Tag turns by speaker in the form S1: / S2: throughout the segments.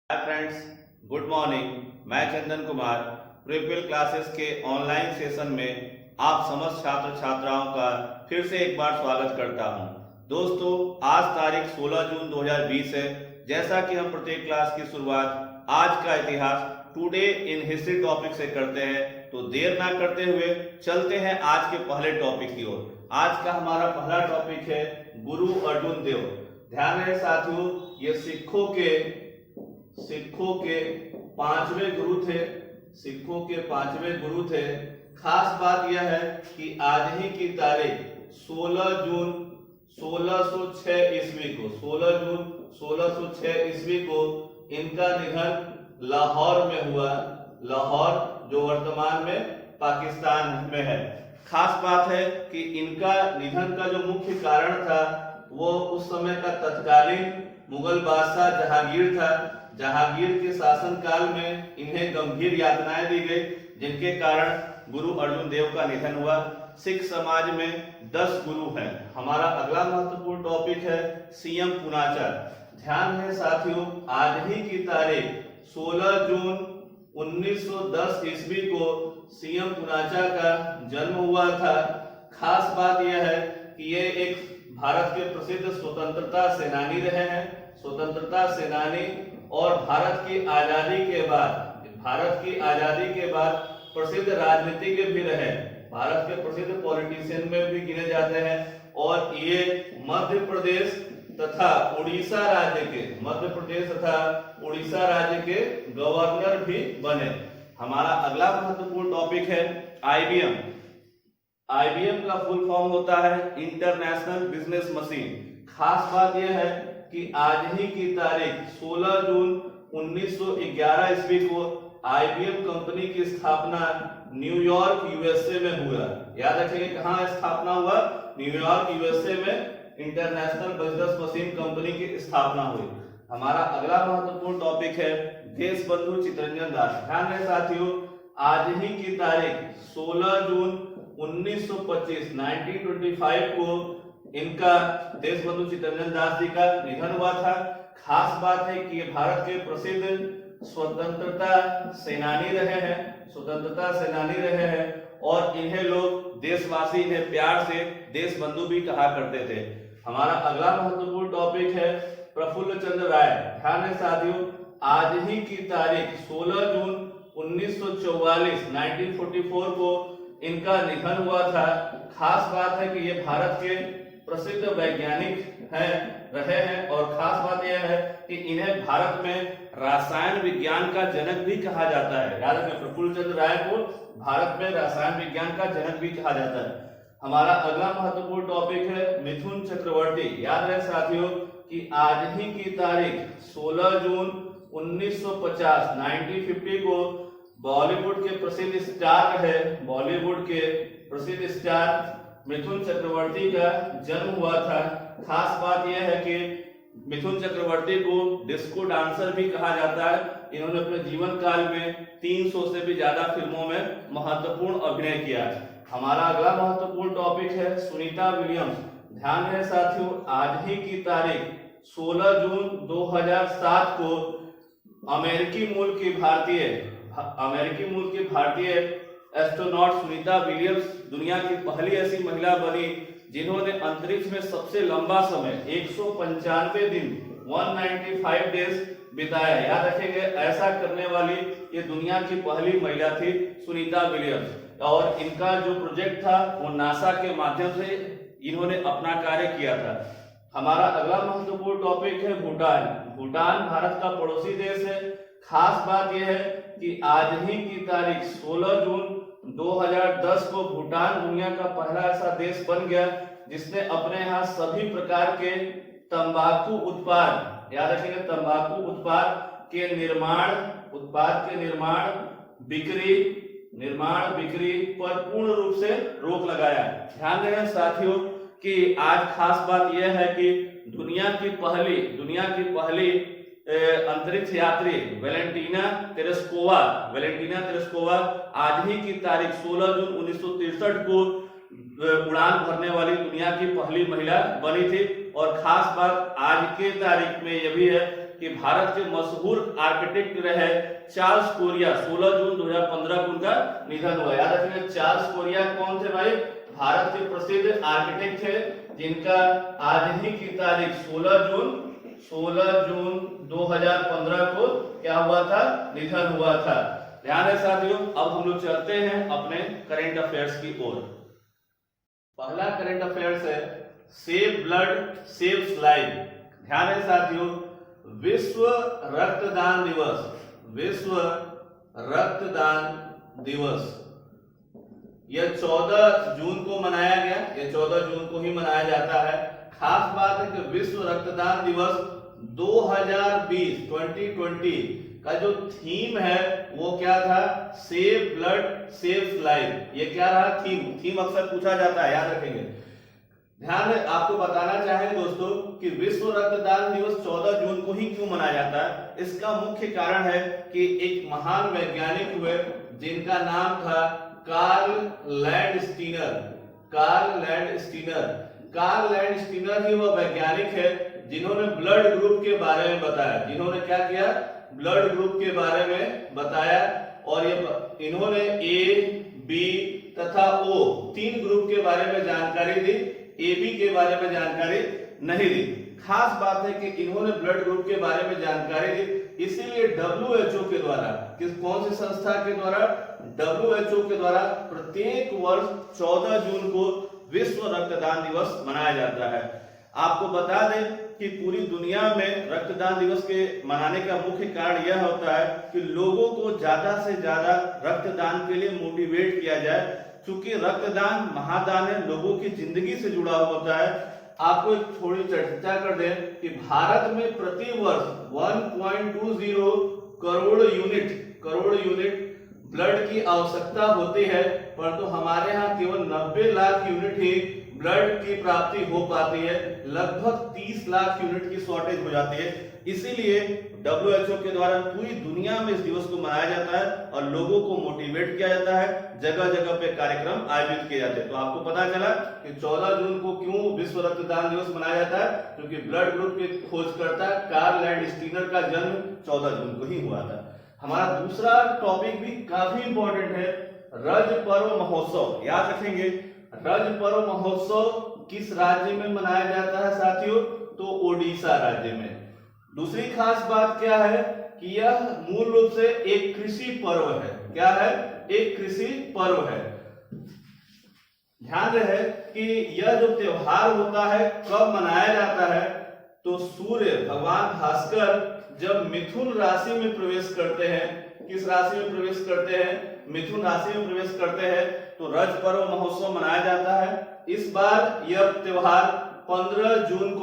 S1: Hi friends, good morning. मैं Chandan Kumar प्रीपियल classes के online session में आप समस्त छात्र छात्राओं का फिर से एक बार स्वागत करता हूं। दोस्तों, आज तारीख 16 जून 2020 है। जैसा कि हम प्रत्येक क्लास की शुरुआत आज का इतिहास टुडे इन हिस्ट्री टॉपिक से करते हैं, तो देर ना करते हुए चलते हैं आज के पहले टॉपिक की ओर। आज का हमारा पहला टॉपिक है गुरु अर्जुन देव। ध्यान रहे साथियों, ये सिखों के पांचवें गुरु थे। सिखों के पांचवें गुरु थे। खास बात यह है कि आज ही की तारीख 16 जून 1606 ईस्वी को 16 जून 1606 ईस्वी को इनका निधन लाहौर में हुआ। लाहौर जो वर्तमान में पाकिस्तान में है। खास बात है कि इनका निधन का जो मुख्य कारण था वो उस समय का तत्कालीन मुगल बादशाह जहांगीर था। जहांगीर के शासनकाल में इन्हें गंभीर यातनाएं दी गई, जिनके कारण गुरु अर्जुन देव का निधन हुआ। सिख समाज में 10 गुरु हैं। हमारा अगला महत्वपूर्ण टॉपिक है सीएम पुनाचा। ध्यान है साथियों, आज ही की तारीख 16 जून 1910 ईस्वी को सीएम पुनाचा का जन्म हुआ था। खास बात यह है कि ये एक भारत के प्रसिद्ध स्वतंत्रता सेनानी रहे हैं। स्वतंत्रता सेनानी और भारत की आजादी के बाद प्रसिद्ध राजनीतिज्ञ भी रहे। भारत के प्रसिद्ध पॉलिटिशियन में भी गिने जाते हैं। और ये मध्य प्रदेश तथा उड़ीसा राज्य के गवर्नर भी बने। हमारा अगला महत्वपूर्ण टॉपिक है आईबीएम। आईबीएम का फुल फॉर्म होता है इंटरनेशनल बिजनेस मशीन। खास बात यह है कि आज ही की तारीख 16 जून 1911 ईस्वी को आईबीएम कंपनी की स्थापना न्यूयॉर्क यूएसए में हुआ। याद रखेंगे कहां स्थापना हुआ? न्यूयॉर्क यूएसए में इंटरनेशनल बिजनेस मशीन कंपनी की स्थापना हुई। हमारा अगला महत्वपूर्ण टॉपिक है देशबंधु चित्तरंजन दास। ध्यान रहे साथियों, आज ही की तारीख 16 जून 1925 को इनका देशबंधु चित्तरंजन दास जी का निधन हुआ था। खास बात है कि ये भारत के प्रसिद्ध स्वतंत्रता सेनानी रहे हैं और इन्हें लोग देशवासी इन्हें प्यार से देशबंधु भी कहा करते थे। हमारा अगला महत्वपूर्ण टॉपिक है प्रफुल्ल चंद्र राय। ध्यान है साथियों, आज ही की तारीख 16 जून 1944 को इनका निधन हुआ था। खास बात है कि ये भारत के प्रसिद्ध वैज्ञानिक रहे हैं और खास बात यह है कि इन्हें भारत में रसायन विज्ञान का जनक भी कहा जाता है। याद रखें, प्रफुल्ल चंद्र राय को भारत में रसायन विज्ञान का जनक भी कहा जाता है। हमारा अगला महत्वपूर्ण टॉपिक है मिथुन चक्रवर्ती। याद रहे साथियों कि आज ही की तारीख 16 जून 1950 को बॉलीवुड के प्रसिद्ध स्टार मिथुन चक्रवर्ती का जन्म हुआ था। खास बात यह है कि मिथुन चक्रवर्ती को डिस्को डांसर भी कहा जाता है। इन्होंने अपने जीवन काल में 300 से भी ज्यादा फिल्मों में महत्वपूर्ण अभिनय किया है। हमारा अगला महत्वपूर्ण टॉपिक है सुनीता विलियम्स। ध्यान रहे साथियों, आज ही की तारीख 16 जून 2007 को अमेरिकी मूल की भारतीय एस्ट्रोनॉट सुनीता विलियम्स दुनिया की पहली ऐसी महिला बनी जिन्होंने अंतरिक्ष में सबसे लंबा समय 195 दिन 195 डेज बिताया। याद रखेंगे, ऐसा करने वाली ये दुनिया की पहली महिला थी सुनीता विलियम्स। और इनका जो प्रोजेक्ट था वो नासा के माध्यम से इन्होंने अपना कार्य किया था। हमारा अगला महत्वपूर्ण टॉपिक है भूटान। भूटान भारत का पड़ोसी देश है। खास बात यह है कि आज ही की तारीख 16 जून 2010 को भूटान दुनिया का पहला ऐसा देश बन गया जिसने अपने यहाँ सभी प्रकार के तंबाकू उत्पाद, याद रखेंगे, तंबाकू उत्पाद के निर्माण बिक्री पर पूर्ण रूप से रोक लगाया। ध्यान दें साथियों कि आज खास बात यह है कि दुनिया की पहली अंतरिक्ष यात्री वेलेंटीना तेरेस्कोवा आज ही की तारीख 16 जून 1963 को उड़ान भरने वाली दुनिया की पहली महिला बनी थी। और खास बात आज के तारीख में यह भी है कि भारत के मशहूर आर्किटेक्ट रहे चार्ल्स कोरिया, 16 जून 2015 को उनका निधन हुआ। याद रखिएगा, चार्ल्स कोरिया कौन थे भाई? भारत के प्रसिद्ध आर्किटेक्ट थे, जिनका आज ही की तारीख 16 जून 2015 को क्या हुआ था? निधन हुआ था। ध्यान है साथियों। अब हम लोग चलते हैं अपने करंट अफेयर्स की ओर। पहला करंट अफेयर्स है सेव ब्लड सेव्स लाइफ। ध्यान है साथियों, विश्व रक्तदान दिवस, विश्व रक्तदान दिवस यह 14 जून को मनाया गया, यह 14 जून को ही मनाया जाता है। खास बात है कि विश्व रक्तदान दिवस 2020 का जो थीम है वो क्या था? Save blood saves life. ये क्या रहा? थीम अक्सर पूछा जाता है, याद रखेंगे। ध्यान है, आपको बताना चाहेंगे दोस्तों कि विश्व रक्तदान दिवस 14 जून को ही क्यों मनाया जाता है। इसका मुख्य कारण है कि एक महान वैज्ञानिक हुए जिनका नाम था कार्ल लैंडस्टीनर। कार्ल लैंडस्टीनर ही वह वैज्ञानिक है जिन्होंने ब्लड ग्रुप के बारे में बताया। जिन्होंने क्या किया? ब्लड ग्रुप के बारे में बताया। और ये इन्होंने ए, बी तथा ओ 3 ग्रुप के बारे में जानकारी दी, ए बी के बारे में जानकारी नहीं दी। खास बात है कि इन्होंने ब्लड ग्रुप के बारे में जानकारी दी, इसीलिए WHO के द्वारा, कौन सी संस्था के द्वारा? WHO के द्वारा प्रत्येक वर्ष 14 जून को विश्व रक्तदान दिवस मनाया जाता है। आपको बता दें कि पूरी दुनिया में रक्तदान दिवस के मनाने का मुख्य कारण यह होता है कि लोगों को ज्यादा से ज्यादा रक्तदान के लिए मोटिवेट किया जाए। क्योंकि रक्तदान महादान है, लोगों की जिंदगी से जुड़ा होता है। आपको एक थोड़ी चर्चा कर दें कि भारत में प्रति वर्ष 1.20 करोड़ यूनिट ब्लड की आवश्यकता होती है, परंतु हमारे यहाँ केवल 90 लाख यूनिट ही ब्लड की प्राप्ति हो पाती है। लगभग 30 लाख यूनिट की शॉर्टेज हो जाती है। इसीलिए WHO के द्वारा पूरी दुनिया में इस दिवस को मनाया जाता है और लोगों को मोटिवेट किया जाता है। जगह जगह पे कार्यक्रम आयोजित किए जाते हैं। तो आपको पता चला कि 14 जून को क्यों विश्व रक्तदान दिवस मनाया जाता है? क्योंकि ब्लड ग्रुप के खोजकर्ता कार्ल लैंडस्टीनर का जन्म 14 जून को ही हुआ था। हमारा दूसरा टॉपिक भी काफी इंपॉर्टेंट है, रज पर्व महोत्सव। याद रखेंगे, रज पर्व महोत्सव किस राज्य में मनाया जाता है साथियों? तो ओडिशा राज्य में। दूसरी खास बात क्या है कि यह मूल रूप से एक कृषि पर्व है। क्या है? एक कृषि पर्व है। ध्यान रहे कि यह जो त्योहार होता है कब मनाया जाता है? तो सूर्य भगवान भास्कर जब मिथुन राशि में प्रवेश करते हैं, किस राशि में प्रवेश करते हैं? मिथुन राशि में प्रवेश करते हैं, तो रज पर्व महोत्सव मनाया जाता है। इस बार यह त्योहार 15 जून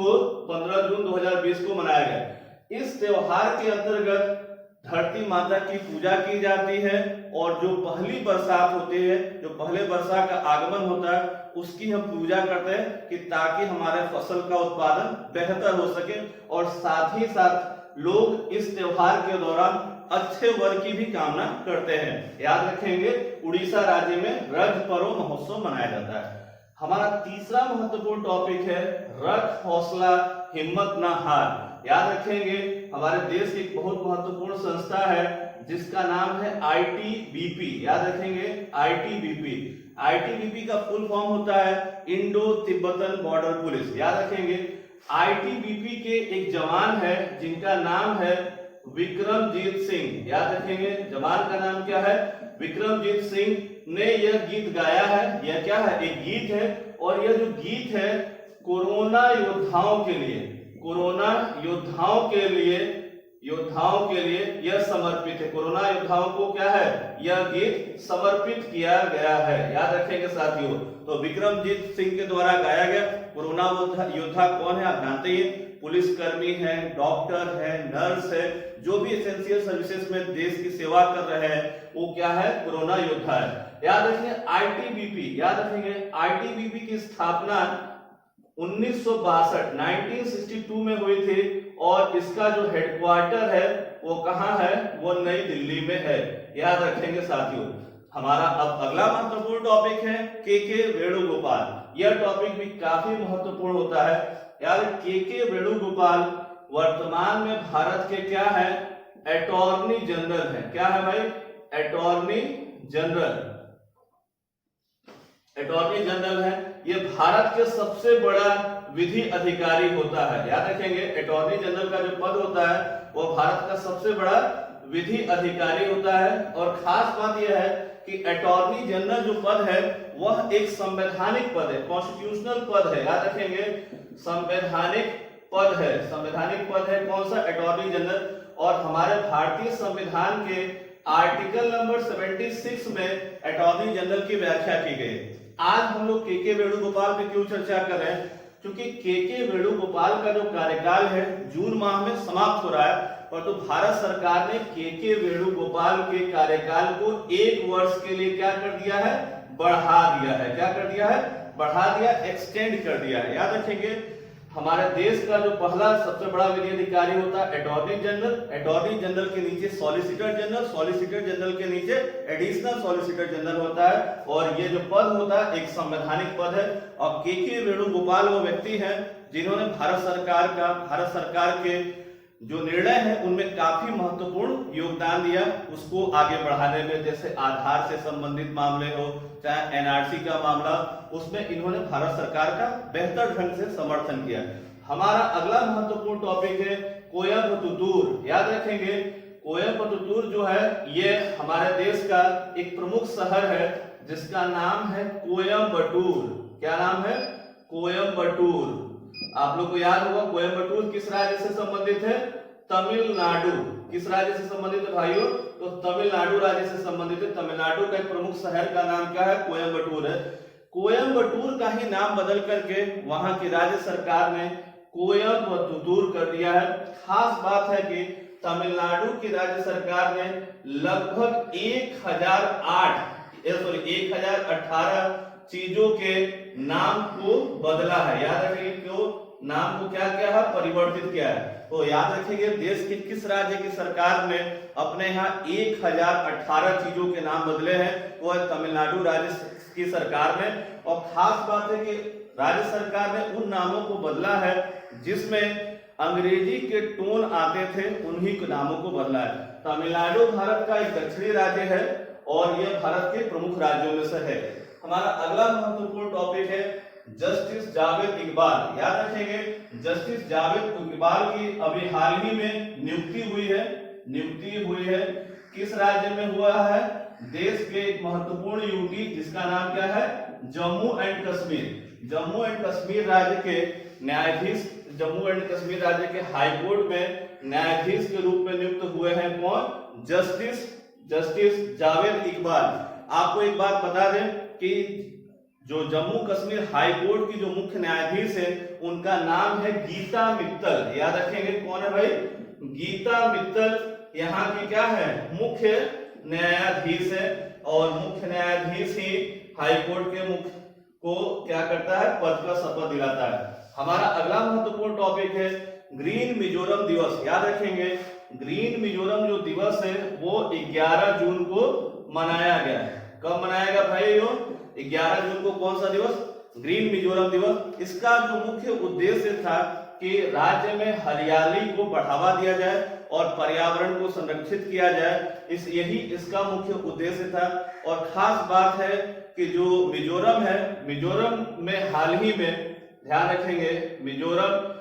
S1: 2020 को मनाया गया। इस त्योहार के अंतर्गत धरती माता की पूजा की जाती है और जो पहली बरसात होती है, जो पहले वर्षा का आगमन होता है, उसकी हम पूजा करते हैं कि ताकि हमारे फसल का उत्पादन बेहतर हो सके। और साथ ही साथ लोग इस त्योहार के दौरान अच्छे वर की भी कामना करते हैं। याद रखेंगे, उड़ीसा राज्य में रज पर्व महोत्सव मनाया जाता है। हमारा तीसरा महत्वपूर्ण टॉपिक है रख हौसला हिम्मत ना हार। याद रखेंगे, हमारे देश की एक बहुत महत्वपूर्ण संस्था है जिसका नाम है ITBP। याद रखेंगे, ITBP का फुल फॉर्म होता है इंडो तिब्बतन बॉर्डर पुलिस। याद रखेंगे, ITBP के एक जवान है जिनका नाम है विक्रमजीत सिंह। याद रखेंगे, जवान का नाम क्या है? विक्रमजीत सिंह ने यह गीत गाया है। यह क्या है? एक गीत है। और यह जो गीत है कोरोना योद्धाओं के लिए, कोरोना योद्धाओं के लिए यह समर्पित है। कोरोना योद्धाओं को क्या है? यह गीत समर्पित किया गया है। याद रखेंगे साथियों। तो विक्रमजीत सिंह के द्वारा गाया गया। कोरोना योद्धा कौन है? आप जानते ही, पुलिसकर्मी है, डॉक्टर है, नर्स है, जो भी एसेंशियल सर्विसेज में देश की सेवा कर रहे हैं, वो क्या है? कोरोना योद्धा है। याद रखेंगे ITBP की स्थापना 1962 में हुई थी और इसका जो हेडक्वार्टर है वो कहाँ है? वो नई दिल्ली में है। याद रखेंगे साथियों। हमारा अब अगला महत्वपूर्ण टॉपिक है के वेणुगोपाल। यह टॉपिक भी काफी महत्वपूर्ण होता है। यार, के वेणुगोपाल वर्तमान में भारत के क्या है, अटॉर्नी जनरल है। क्या है भाई, अटॉर्नी जनरल। अटॉर्नी जनरल है, ये भारत के सबसे बड़ा विधि अधिकारी होता है। याद रखेंगे, अटॉर्नी जनरल का जो पद होता है वो भारत का सबसे बड़ा विधि अधिकारी होता है। और खास बात यह है कि अटॉर्नी जनरल जो पद है वह एक संवैधानिक पद है, कॉन्स्टिट्यूशनल पद है। याद रखेंगे, संवैधानिक पद है। संवैधानिक पद है कौन सा, अटॉर्नी जनरल। और हमारे भारतीय संविधान के आर्टिकल नंबर 76 में अटॉर्नी जनरल की व्याख्या की गई। आज हम लोग के वेणुगोपाल पे क्यों चर्चा कर रहे हैं, क्योंकि के वेणुगोपाल का जो कार्यकाल है जून माह में समाप्त हो रहा है, और तो भारत सरकार ने के वेणुगोपाल के कार्यकाल को 1 वर्ष के लिए क्या कर दिया है, बढ़ा दिया है। क्या कर दिया है, बढ़ा दिया, एक्सटेंड कर दिया है। याद रखेंगे, हमारे देश का जो पहला सबसे बड़ा विधि अधिकारी होता है अटॉर्नी जनरल। अटॉर्नी जनरल के नीचे सॉलिसिटर जनरल, सॉलिसिटर जनरल के नीचे एडिशनल सॉलिसिटर जनरल होता है। और ये जो पद होता है एक संवैधानिक पद है। और के वेणुगोपाल वो व्यक्ति हैं जिन्होंने भारत सरकार के जो निर्णय है उनमें काफी महत्वपूर्ण योगदान दिया, उसको आगे बढ़ाने में। जैसे आधार से संबंधित मामले हो, चाहे एनआरसी का मामला, उसमें इन्होंने भारत सरकार का बेहतर ढंग से समर्थन किया। हमारा अगला महत्वपूर्ण टॉपिक है कोयम्बटूर। याद रखेंगे, कोयम्बटूर जो है ये हमारे देश का एक प्रमुख शहर है जिसका नाम है कोयम्बटूर। क्या नाम है, कोयम्बटूर। आप लोग को याद होगा कोयम्बटूर किस राज्य से संबंधित है, तमिलनाडु। किस राज्य से संबंधित है भाइयों, तो तमिलनाडु राज्य से संबंधित है। तमिलनाडु का एक प्रमुख शहर का नाम क्या है, कोयम्बटूर है। कोयम्बटूर का ही नाम बदल करके वहां की राज्य सरकार ने कोयम्बटूर कर दिया है। खास बात है कि तमिलनाडु की राज्य सरकार ने लगभग 1018 चीजों के नाम को बदला है। याद रखिए, क्यों नाम को क्या किया है, परिवर्तित किया है। तो याद रखिए, देश के किस राज्य की सरकार ने अपने यहाँ 1018 चीजों के नाम बदले हैं, वो है तमिलनाडु राज्य की सरकार ने। और खास बात है कि राज्य सरकार ने उन नामों को बदला है जिसमें अंग्रेजी के टोन आते थे, उन्हीं के नामों को बदला है। तमिलनाडु भारत का एक दक्षिणी राज्य है और यह भारत के प्रमुख राज्यों में से है। हमारा अगला महत्वपूर्ण टॉपिक है जस्टिस जावेद इकबाल। याद रखेंगे, जस्टिस जावेद इकबाल की अभी हाल ही में नियुक्ति हुई है। किस राज्य में हुआ है, देश के एक महत्वपूर्ण यूटी जिसका नाम क्या है, जम्मू एंड कश्मीर। जम्मू एंड कश्मीर राज्य के न्यायाधीश, जम्मू एंड कश्मीर राज्य के हाई कोर्ट में न्यायाधीश के रूप में नियुक्त हुए हैं कौन, जस्टिस जावेद इकबाल। आपको एक बात बता दें कि जो जम्मू कश्मीर हाई कोर्ट की जो मुख्य न्यायाधीश है उनका नाम है गीता मित्तल। याद रखेंगे, कौन है भाई, गीता मित्तल यहाँ की क्या है, मुख्य न्यायाधीश है। और मुख्य न्यायाधीश ही हाई कोर्ट के मुख्य को क्या करता है, पद का शपथ दिलाता है। हमारा अगला महत्वपूर्ण टॉपिक है ग्रीन मिजोरम दिवस। याद रखेंगे, ग्रीन मिजोरम जो दिवस है वो 11 जून को मनाया गया है। कब मनाया गया भाई, 11 जून को। कौन सा दिवस, ग्रीन मिजोरम दिवस। इसका जो मुख्य उद्देश्य था कि राज्य में हरियाली को बढ़ावा दिया जाए और पर्यावरण को संरक्षित किया जाए, यही इसका मुख्य उद्देश्य था। और खास बात है कि जो मिजोरम है, मिजोरम में हाल ही में, ध्यान रखेंगे, मिजोरम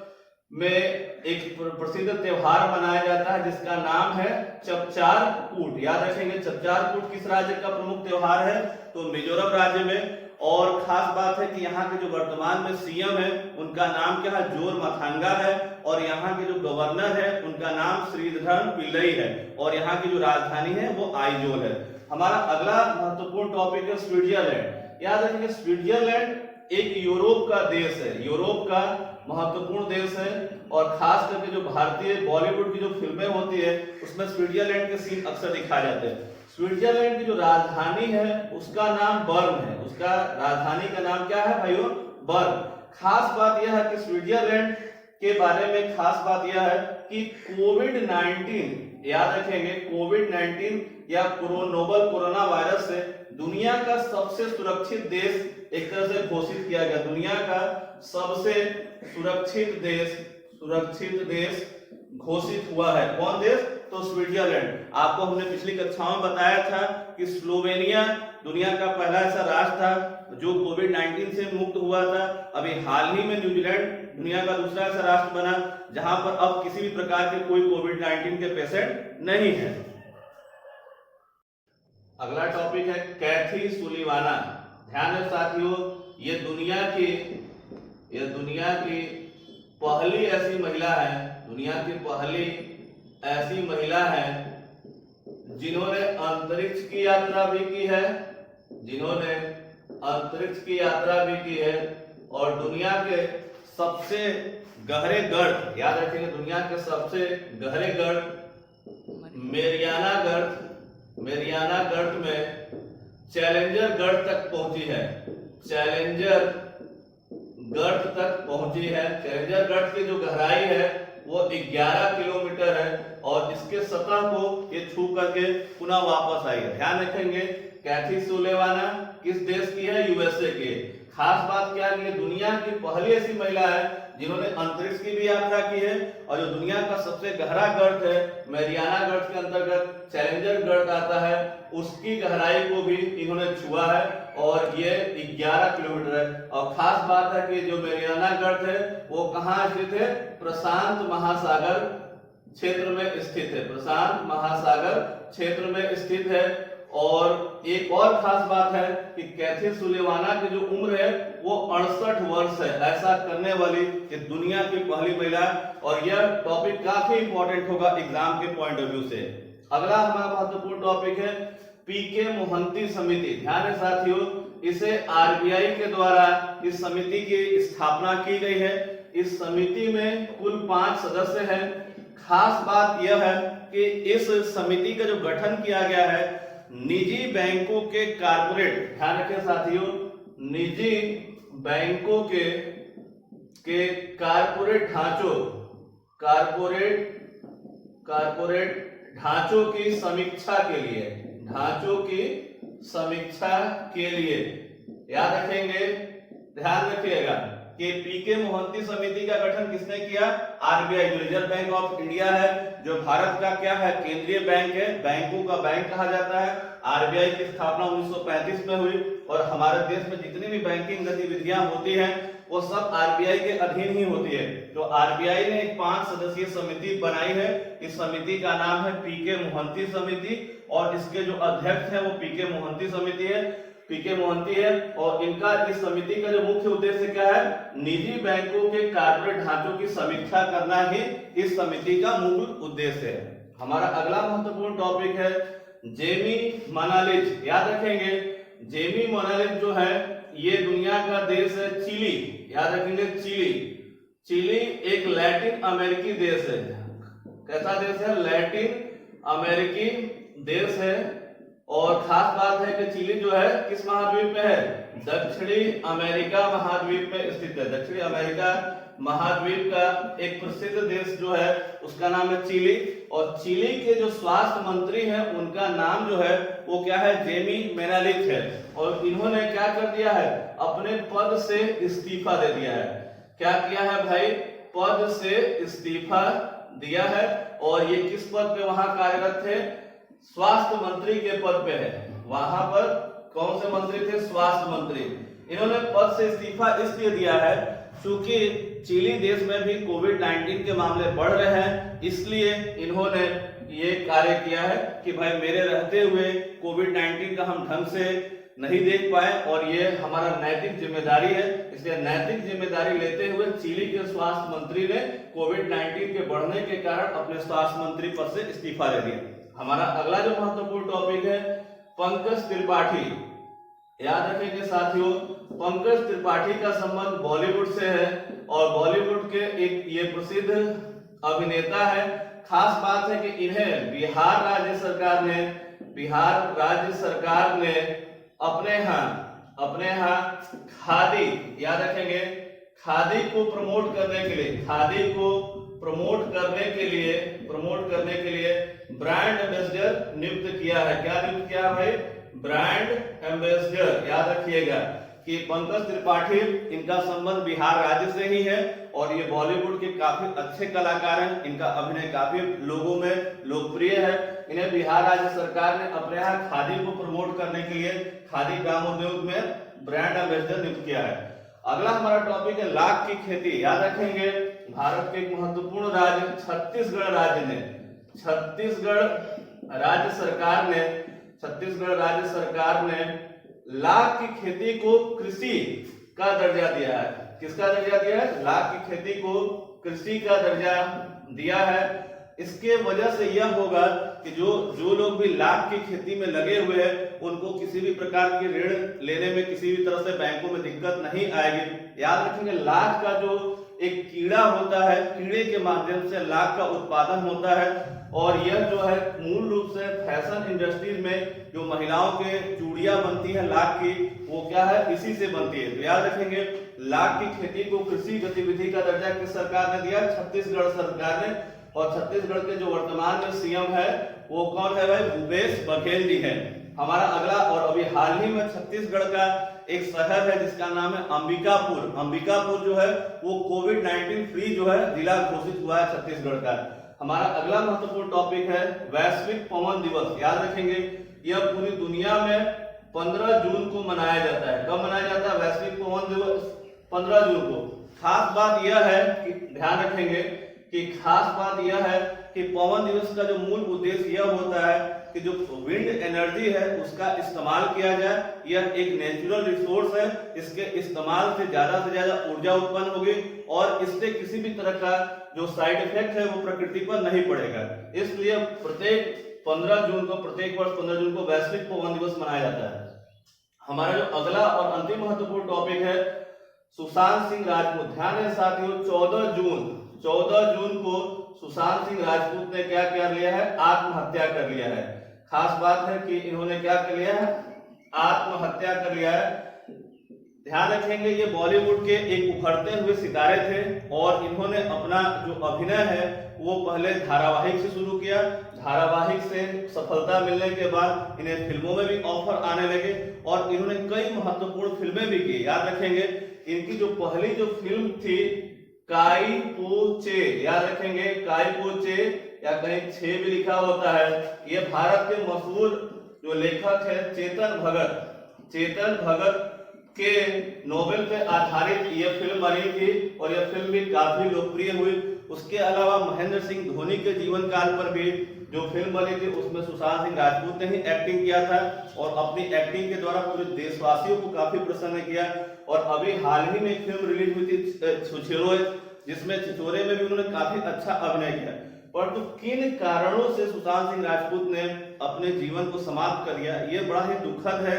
S1: में एक प्रसिद्ध त्योहार मनाया जाता है जिसका नाम है चपचार कूट। याद रखेंगे, चपचार कूट किस राज्य का प्रमुख त्योहार है, तो मिजोरम राज्य में। और खास बात है कि यहाँ के जो वर्तमान में सीएम है उनका नाम क्या है, जोर मथांगा है। और यहाँ के जो गवर्नर है उनका नाम श्रीधरन पिल्लई है। और यहाँ की जो राजधानी है वो आइजोल है। हमारा अगला महत्वपूर्ण टॉपिक है स्विट्जरलैंड। याद रखेंगे, स्विट्जरलैंड एक यूरोप का देश है, यूरोप का महत्वपूर्ण देश है। और खास करके जो भारतीय बॉलीवुड की जो फिल्में होती है उसमें स्विट्जरलैंड के सीन अक्सर दिखाए जाते हैं। स्विट्जरलैंड की जो राजधानी है उसका नाम बर्न है। उसका राजधानी का नाम क्या है भाइयों, बर्न। खास बात यह है कि स्विट्जरलैंड के बारे में खास बात यह है कि कोविड-19, याद रखेंगे, कोविड-19 या नोवल कोरोना वायरस से दुनिया का सबसे सुरक्षित देश एक तरह से घोषित किया गया। दुनिया का सबसे सुरक्षित देश घोषित हुआ है। कौन देश? तो स्विट्जरलैंड। आपको हमने पिछली कक्षाओं में बताया था कि स्लोवेनिया दुनिया का पहला ऐसा राष्ट्र था जो कोविड-19 से मुक्त हुआ था। अभी हाल ही में न्यूजीलैंड दुनिया का दूसरा ऐसा राष्ट्र बना जहां पर अब किसी भी प्रकार के कोई कोविड-19 के पेशेंट नहीं है। अगला टॉपिक है कैथी सुलीवाना। ध्यान दें साथियों, ये दुनिया की पहली ऐसी महिला है, दुनिया की पहली ऐसी महिला है जिन्होंने अंतरिक्ष की यात्रा भी की है, जिन्होंने अंतरिक्ष की यात्रा भी की है और दुनिया के सबसे गहरे गर्त, याद रखिए दुनिया के सबसे गहरे गर्त मेरियाना गर्त में चैलेंजर गर्त तक पहुंची है। चैलेंजर गर्त की जो गहराई है वो 11 किलोमीटर है और इसके सतह को ये छू करके पुनः वापस आई है। ध्यान रखेंगे कैथी सुलीवाना किस देश की है? यूएसए की। खास बात क्या है, दुनिया की पहली ऐसी महिला है जिन्होंने अंतरिक्ष की भी यात्रा की है और जो दुनिया का सबसे गहरा गर्त है मैरियाना गर्त के अंतर्गत चैलेंजर गर्त आता है, उसकी गहराई को भी इन्होंने छुआ है और ये 11 किलोमीटर है। और खास बात है कि जो मैरियाना गर्त है वो कहाँ स्थित है? प्रशांत महासागर क्षेत्र में स्थित है। प्रशांत महासागर क्षेत्र में स्थित है। और एक और खास बात है कि कैथी सुलीवाना की जो उम्र है वो 68 वर्ष है। ऐसा करने वाली ये दुनिया की पहली महिला, और यह टॉपिक काफी इंपॉर्टेंट होगा एग्जाम के पॉइंट ऑफ व्यू से। अगला हमारा महत्वपूर्ण टॉपिक है पीके मोहंती समिति। ध्यान है साथियों, इसे आरबीआई के द्वारा इस समिति की स्थापना की गई है। इस समिति में कुल 5 सदस्य हैं। खास बात यह है कि इस समिति का जो गठन किया गया है निजी बैंकों के कारपोरेट, ध्यान रखें साथियों, निजी बैंकों के कारपोरेट ढांचों की समीक्षा के लिए याद रखेंगे, ध्यान रखिएगा कि पीके मोहंती समिति का गठन किसने किया? आरबीआई, जो रिजर्व बैंक ऑफ इंडिया है, जो भारत का क्या है? केंद्रीय बैंक है, बैंकों का बैंक कहा जाता है। आरबीआई की स्थापना 1935 में हुई और हमारे देश में जितनी भी बैंकिंग गतिविधियां होती हैं वो सब आरबीआई के अधीन ही होती है। तो आरबीआई ने एक 5 सदस्यीय समिति बनाई है। इस समिति का नाम है पीके मोहंती समिति और इसके जो अध्यक्ष हैं वो पीके मोहंती है और इनका इस समिति का जो मुख्य उद्देश्य क्या है? निजी बैंकों के कारपोरेट ढांचों की समीक्षा करना ही इस समिति का मूल उद्देश्य है। हमारा अगला महत्वपूर्ण टॉपिक है जेमी मनालिज। याद रखेंगे जेमी मनालिज जो है ये दुनिया का देश है चिली। याद रखेंगे चिली एक लैटिन अमेरिकी देश है। कैसा देश है? लैटिन अमेरिकी देश है। और खास बात है कि चिली जो है किस महाद्वीप में है? दक्षिणी अमेरिका महाद्वीप में स्थित है। दक्षिणी अमेरिका महाद्वीप का एक प्रसिद्ध देश जो है उसका नाम है चिली और चिली के जो स्वास्थ्य मंत्री हैं उनका नाम जो है वो क्या है? जेमी मेनालिच है। और इन्होंने क्या कर दिया है? अपने पद से इस्तीफा दे दिया है। क्या किया है भाई? पद से इस्तीफा दिया है। और ये किस पद पे वहां कार्यरत थे? स्वास्थ्य मंत्री के पद पे है। वहां पर कौन से मंत्री थे? स्वास्थ्य मंत्री। इन्होंने पद से इस्तीफा इसलिए दिया है क्योंकि चिली देश में भी कोविड-19 के मामले बढ़ रहे हैं, इसलिए इन्होंने ये कार्य किया है कि भाई मेरे रहते हुए कोविड-19 का हम ढंग से नहीं देख पाए और ये हमारा नैतिक जिम्मेदारी है। इसलिए नैतिक जिम्मेदारी लेते हुए चिली के स्वास्थ्य मंत्री ने कोविड-19 के बढ़ने के कारण अपने स्वास्थ्य मंत्री पद से इस्तीफा दे दिया। हमारा अगला जो महत्वपूर्ण टॉपिक है पंकज त्रिपाठी। याद रखेंगे साथियों, पंकज त्रिपाठी का संबंध बॉलीवुड से है और बॉलीवुड के एक ये प्रसिद्ध अभिनेता है। खास बात है कि इन्हें बिहार राज्य सरकार ने अपने यहाँ खादी, याद रखेंगे, खादी को प्रमोट करने के लिए ब्रांड एम्बेसडर नियुक्त किया है। क्या नियुक्त किया भाई? Brand ambassador. याद रखिएगा कि पंकज त्रिपाठी इनका संबंध बिहार राज्य से ही है और ये बॉलीवुड के काफी अच्छे कलाकार हैं। इनका अभिनय काफी लोगों में लोकप्रिय है। इन्हें बिहार राज्य सरकार ने अपने यहाँ खादी को प्रमोट करने के लिए खादी ग्रामोद्योग में ब्रांड एम्बेसडर नियुक्त किया है। अगला हमारा टॉपिक है लाख की खेती। याद रखेंगे, भारत के एक महत्वपूर्ण राज्य छत्तीसगढ़ राज्य सरकार ने लाख की खेती को कृषि का दर्जा दिया है। किसका दर्जा दिया है? लाख की खेती को कृषि का दर्जा दिया है। इसके वजह से यह होगा कि जो लोग भी लाख की खेती में लगे हुए हैं उनको किसी भी प्रकार की ऋण लेने में किसी भी तरह से बैंकों में दिक्कत नहीं आएगी। याद रखेंगे, लाख का जो एक कीड़ा होता है, कीड़े के माध्यम से लाख का उत्पादन होता है और यह जो है मूल रूप से फैशन इंडस्ट्रीज में जो महिलाओं के चूड़ियां बनती है लाख की, वो क्या है, इसी से बनती है। तो याद रखेंगे, लाख की खेती को कृषि गतिविधि का दर्जा किस सरकार ने दिया? छत्तीसगढ़ सरकार ने। और छत्तीसगढ़ के जो वर्तमान में सीएम है वो कौन है भाई? भूपेश बघेल जी हैं। हमारा अगला, और अभी हाल ही में छत्तीसगढ़ का एक शहर है जिसका नाम है अंबिकापुर। अंबिकापुर जो है वो कोविड-19 फ्री जो है जिला घोषित हुआ है छत्तीसगढ़ का। हमारा अगला महत्वपूर्ण टॉपिक है वैश्विक पवन दिवस। याद रखेंगे, यह पूरी दुनिया में 15 जून को मनाया जाता है। कब मनाया जाता है वैश्विक पवन दिवस? 15 जून को। खास बात यह है कि ध्यान रखेंगे कि खास बात यह है कि पवन दिवस का जो मूल उद्देश्य यह होता है कि जो विंड एनर्जी है उसका इस्तेमाल किया जाए। यह एक नेचुरल रिसोर्स है, इसके इस्तेमाल से ज्यादा ऊर्जा उत्पन्न होगी और इससे किसी भी तरह का जो साइड इफेक्ट है वो प्रकृति पर नहीं पड़ेगा। इसलिए प्रत्येक 15 जून को, प्रत्येक वर्ष 15 जून को वैश्विक पवन दिवस मनाया जाता है। हमारा जो अगला और अंतिम महत्वपूर्ण टॉपिक है सुशांत सिंह राजपूत। ध्यान है साथियों, 14 जून को सुशांत सिंह राजपूत ने क्या कर लिया है? आत्महत्या कर लिया है। खास बात है कि इन्होंने क्या कर लिया है? आत्महत्या कर लिया है। ध्यान रखेंगे, ये बॉलीवुड के एक उभरते हुए सितारे थे और इन्होंने अपना जो अभिनय है वो पहले धारावाहिक से शुरू किया। धारावाहिक से सफलता मिलने के बाद इन्हें फिल्मों में भी ऑफर आने लगे और इन्होंने कई महत्वपूर्ण फिल्में भी की। याद रखेंगे, इनकी जो पहली जो फिल्म थी काई पो चे, याद रखेंगे काई पो चे, या कहीं छे भी लिखा होता है। ये भारत के मशहूर जो लेखक है चेतन भगत के नोवेल पे आधारित ये फिल्म बनी थी और यह फिल्म भी काफी लोकप्रिय हुई। उसके अलावा महेंद्र सिंह धोनी के जीवन काल पर भी जो फिल्म बनी थी उसमें सुशांत सिंह राजपूत ने ही एक्टिंग किया था और अपनी एक्टिंग के द्वारा पूरे देशवासियों को काफी प्रसन्न किया। और अभी हाल ही में एक फिल्म रिलीज हुई थी छिछोरे, जिसमें छिछोरे में भी उन्होंने काफी अच्छा अभिनय किया। परंतु किन कारणों से सुशांत सिंह राजपूत ने अपने जीवन को समाप्त कर दिया, ये बड़ा ही दुखद है।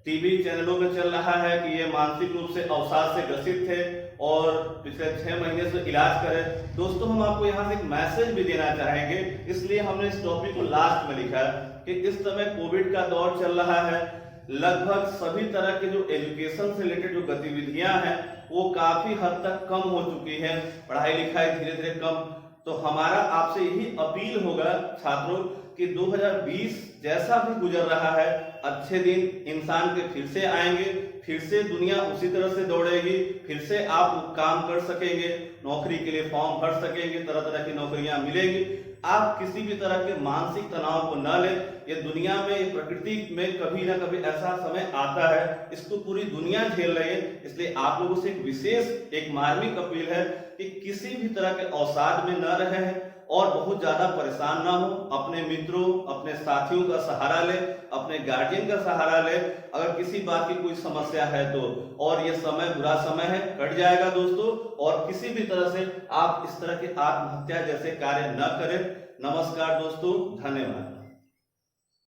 S1: टीवी चैनलों में चल रहा है कि ये मानसिक रूप से अवसाद से ग्रसित थे और पिछले 6 महीने से इलाज करे। दोस्तों, हम आपको यहाँ से एक मैसेज भी देना चाहेंगे, इसलिए हमने इस टॉपिक को लास्ट में लिखा है कि इस समय कोविड का दौर चल रहा है। लगभग सभी तरह के जो एजुकेशन से रिलेटेड जो गतिविधियां हैं वो काफी हद तक कम हो चुकी है, पढ़ाई लिखाई धीरे धीरे कम। तो हमारा आपसे यही अपील होगा छात्रों कि 2020 जैसा भी गुजर रहा है, अच्छे दिन इंसान के फिर से आएंगे, फिर से दुनिया उसी तरह से दौड़ेगी, फिर से आप काम कर सकेंगे, नौकरी के लिए फॉर्म भर सकेंगे, तरह तरह की नौकरियां मिलेंगी। आप किसी भी तरह के मानसिक तनाव को न लें। ये दुनिया में, ये प्रकृति में कभी ना कभी ऐसा समय आता है, इसको पूरी दुनिया झेल रही है। इसलिए आप लोगों से एक विशेष, एक मार्मिक अपील है कि किसी भी तरह के अवसाद में न रहे हैं और बहुत ज्यादा परेशान ना हो। अपने मित्रों, अपने साथियों का सहारा ले, अपने गार्जियन का सहारा ले अगर किसी बात की कोई समस्या है तो। और ये समय बुरा समय है, कट जाएगा दोस्तों। और किसी भी तरह से आप इस तरह के आत्महत्या जैसे कार्य न करें। नमस्कार दोस्तों, धन्यवाद।